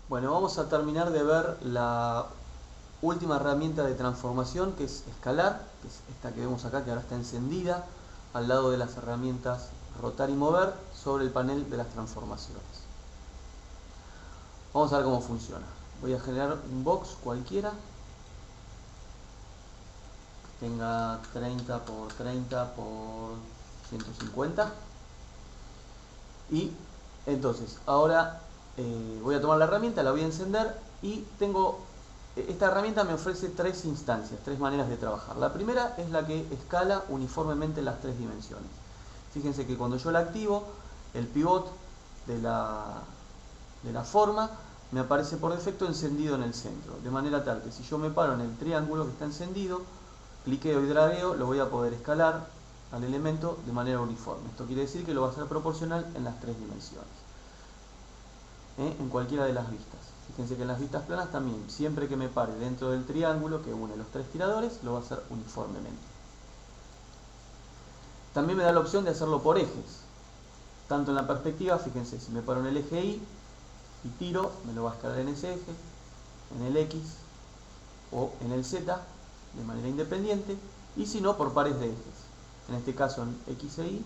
Bueno, vamos a terminar de ver la última herramienta de transformación, que es escalar, que es esta que vemos acá, que ahora está encendida al lado de las herramientas rotar y mover sobre el panel de las transformaciones. Vamos a ver cómo funciona. Voy a generar un box cualquiera que tenga 30 por 30 por 150 y entonces ahora voy a tomar la herramienta, la voy a encender y esta herramienta me ofrece tres instancias, tres maneras de trabajar. La primera es la que escala uniformemente las tres dimensiones. Fíjense que cuando yo la activo, el pivot de la forma me aparece por defecto encendido en el centro, de manera tal que si yo me paro en el triángulo que está encendido, cliqueo y dragueo, lo voy a poder escalar al elemento de manera uniforme. Esto quiere decir que lo va a hacer proporcional en las tres dimensiones, en cualquiera de las vistas. Fíjense que en las vistas planas también, siempre que me pare dentro del triángulo que une los tres tiradores, lo va a hacer uniformemente. También me da la opción de hacerlo por ejes, tanto en la perspectiva, fíjense, si me paro en el eje Y y tiro, me lo va a escalar en ese eje, en el X o en el Z de manera independiente, y si no, por pares de ejes, en este caso en X e Y,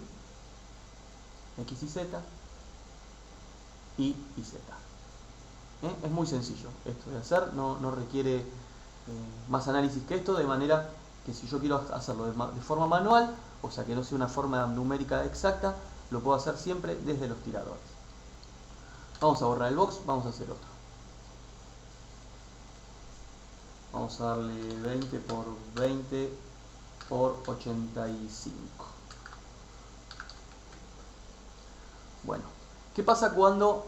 X y Z, Y y Z. Es muy sencillo esto de hacer, no requiere más análisis que esto, de manera que si yo quiero hacerlo de forma manual, o sea que no sea una forma numérica exacta, lo puedo hacer siempre desde los tiradores. Vamos a borrar el box, vamos a hacer otro. Vamos a darle 20 por 20 por 85. Bueno, ¿qué pasa cuando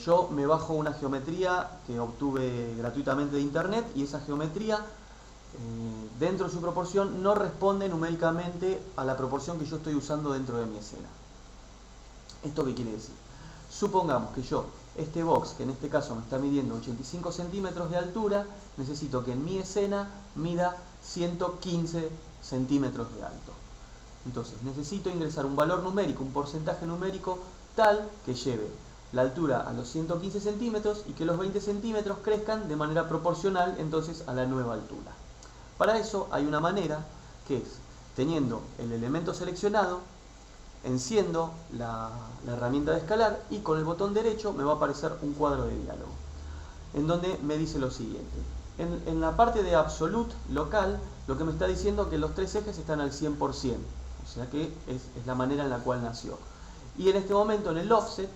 yo me bajo una geometría que obtuve gratuitamente de internet y esa geometría dentro de su proporción no responde numéricamente a la proporción que yo estoy usando dentro de mi escena? ¿Esto qué quiere decir? Supongamos que yo, este box, que en este caso me está midiendo 85 centímetros de altura, necesito que en mi escena mida 115 centímetros de alto. Entonces necesito ingresar un valor numérico, un porcentaje numérico tal que lleve la altura a los 115 centímetros y que los 20 centímetros crezcan de manera proporcional entonces a la nueva altura. Para eso hay una manera que es, teniendo el elemento seleccionado, enciendo la herramienta de escalar y con el botón derecho me va a aparecer un cuadro de diálogo en donde me dice lo siguiente. En la parte de absolute local, lo que me está diciendo es que los tres ejes están al 100%, o sea que es la manera en la cual nació. Y en este momento en el offset,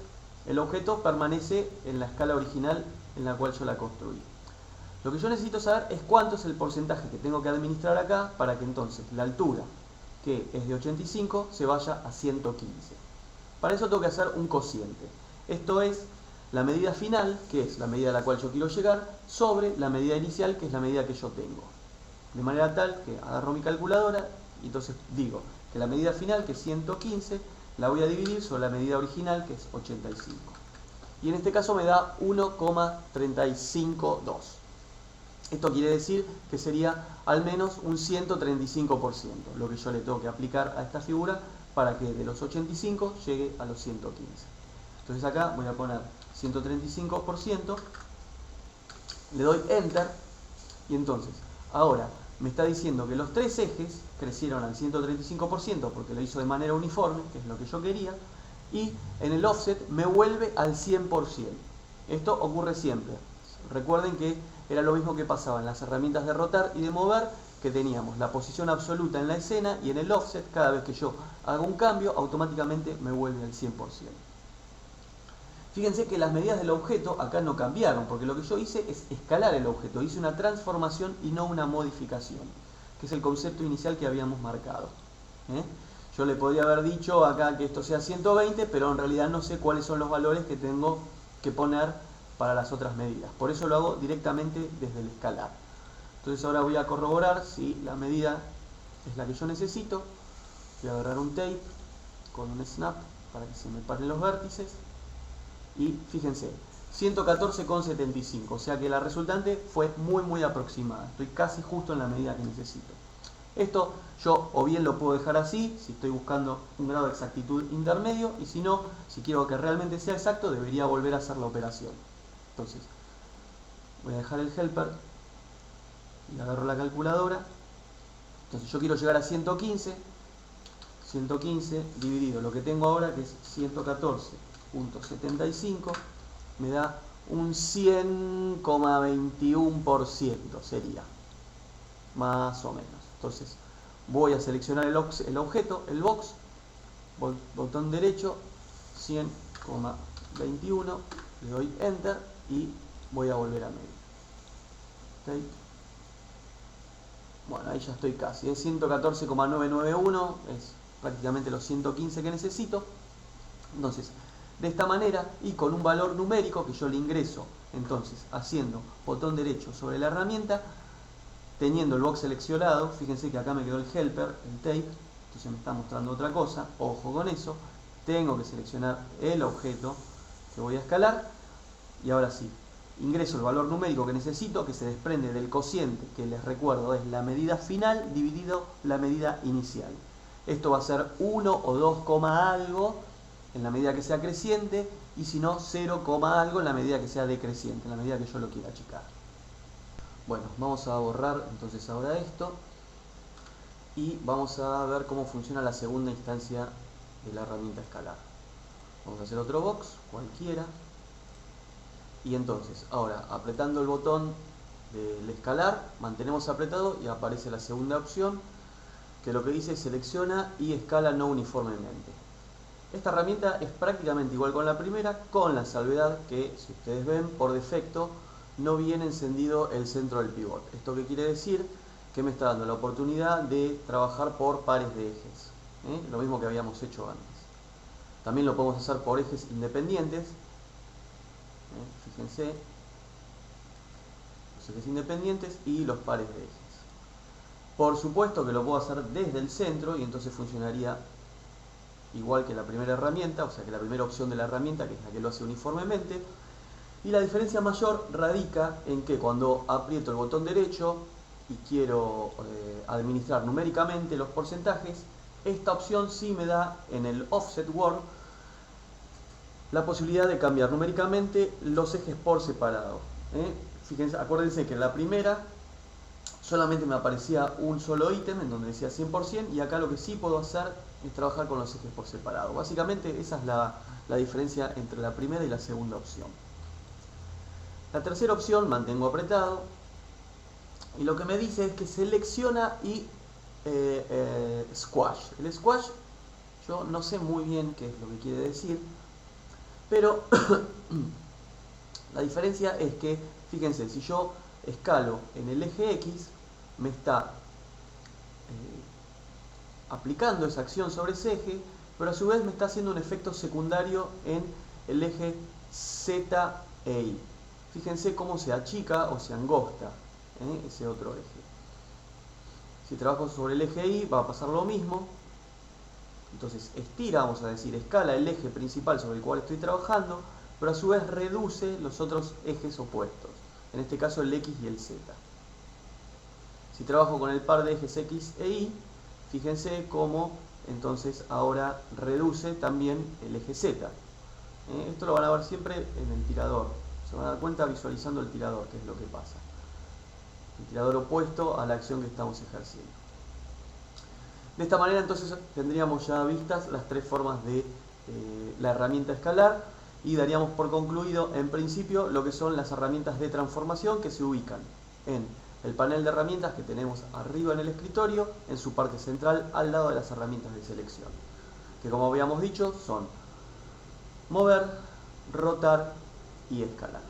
el objeto permanece en la escala original en la cual yo la construí. Lo que yo necesito saber es cuánto es el porcentaje que tengo que administrar acá para que entonces la altura, que es de 85, se vaya a 115. Para eso tengo que hacer un cociente. Esto es la medida final, que es la medida a la cual yo quiero llegar, sobre la medida inicial, que es la medida que yo tengo. De manera tal que agarro mi calculadora y entonces digo que la medida final, que es 115, la voy a dividir sobre la medida original, que es 85. Y en este caso me da 1,352. Esto quiere decir que sería al menos un 135% lo que yo le tengo que aplicar a esta figura para que de los 85 llegue a los 115. Entonces acá voy a poner 135%, le doy Enter y entonces ahora me está diciendo que los tres ejes crecieron al 135% porque lo hizo de manera uniforme, que es lo que yo quería, y en el offset me vuelve al 100%. Esto ocurre siempre. Recuerden que era lo mismo que pasaba en las herramientas de rotar y de mover, que teníamos la posición absoluta en la escena y en el offset, cada vez que yo hago un cambio, automáticamente me vuelve al 100%. Fíjense que las medidas del objeto acá no cambiaron, porque lo que yo hice es escalar el objeto, hice una transformación y no una modificación, que es el concepto inicial que habíamos marcado. Yo le podría haber dicho acá que esto sea 120, pero en realidad no sé cuáles son los valores que tengo que poner para las otras medidas. Por eso lo hago directamente desde el escalar. Entonces ahora voy a corroborar si la medida es la que yo necesito. Voy a agarrar un tape con un snap para que se me paren los vértices. Y fíjense, 114,75, o sea que la resultante fue muy aproximada. Estoy casi justo en la medida que necesito. Esto yo o bien lo puedo dejar así, si estoy buscando un grado de exactitud intermedio, y si no, si quiero que realmente sea exacto, debería volver a hacer la operación. Entonces, voy a dejar el helper y agarro la calculadora. Entonces yo quiero llegar a 115 dividido lo que tengo ahora, que es 114.75, me da un 100,21%, sería, más o menos. Entonces voy a seleccionar el objeto, el box, botón derecho, 100,21, le doy enter y voy a volver a medir. ¿Okay? Bueno, ahí ya estoy casi, es 114,991, es prácticamente los 115 que necesito. Entonces, de esta manera y con un valor numérico que yo le ingreso, entonces haciendo botón derecho sobre la herramienta, teniendo el box seleccionado, fíjense que acá me quedó el helper, el tape, entonces me está mostrando otra cosa, ojo con eso, tengo que seleccionar el objeto que voy a escalar y ahora sí, ingreso el valor numérico que necesito, que se desprende del cociente, que les recuerdo es la medida final dividido la medida inicial. Esto va a ser 1 o 2, algo en la medida que sea creciente, y si no 0, algo en la medida que sea decreciente, en la medida que yo lo quiera achicar. Bueno, vamos a borrar entonces ahora esto y vamos a ver cómo funciona la segunda instancia de la herramienta escalar. Vamos a hacer otro box, cualquiera, y entonces ahora apretando el botón del escalar mantenemos apretado y aparece la segunda opción, que lo que dice selecciona y escala no uniformemente. Esta herramienta es prácticamente igual con la primera, con la salvedad que, si ustedes ven, por defecto no viene encendido el centro del pivot. ¿Esto qué quiere decir? Que me está dando la oportunidad de trabajar por pares de ejes, lo mismo que habíamos hecho antes. También lo podemos hacer por ejes independientes, fíjense, los ejes independientes y los pares de ejes. Por supuesto que lo puedo hacer desde el centro y entonces funcionaría igual que la primera herramienta, o sea que la primera opción de la herramienta, que es la que lo hace uniformemente. Y la diferencia mayor radica en que cuando aprieto el botón derecho y quiero administrar numéricamente los porcentajes, esta opción sí me da en el Offset Word la posibilidad de cambiar numéricamente los ejes por separado. Fíjense, acuérdense que en la primera solamente me aparecía un solo ítem en donde decía 100%, y acá lo que sí puedo hacer es trabajar con los ejes por separado. Básicamente esa es la diferencia entre la primera y la segunda opción. La tercera opción mantengo apretado y lo que me dice es que selecciona y squash. El squash yo no sé muy bien qué es lo que quiere decir, pero la diferencia es que, fíjense, si yo escalo en el eje X, me está aplicando esa acción sobre ese eje, pero a su vez me está haciendo un efecto secundario en el eje Z e Y. Fíjense cómo se achica o se angosta ese otro eje. Si trabajo sobre el eje Y va a pasar lo mismo. Entonces estira, vamos a decir, escala el eje principal sobre el cual estoy trabajando, pero a su vez reduce los otros ejes opuestos, en este caso el X y el Z. Si trabajo con el par de ejes X e Y, fíjense cómo entonces ahora reduce también el eje Z. Esto lo van a ver siempre en el tirador, se van a dar cuenta visualizando el tirador, que es lo que pasa. El tirador opuesto a la acción que estamos ejerciendo. De esta manera entonces tendríamos ya vistas las tres formas de la herramienta escalar y daríamos por concluido en principio lo que son las herramientas de transformación, que se ubican en el panel de herramientas que tenemos arriba en el escritorio, en su parte central al lado de las herramientas de selección, que como habíamos dicho son mover, rotar y escalar.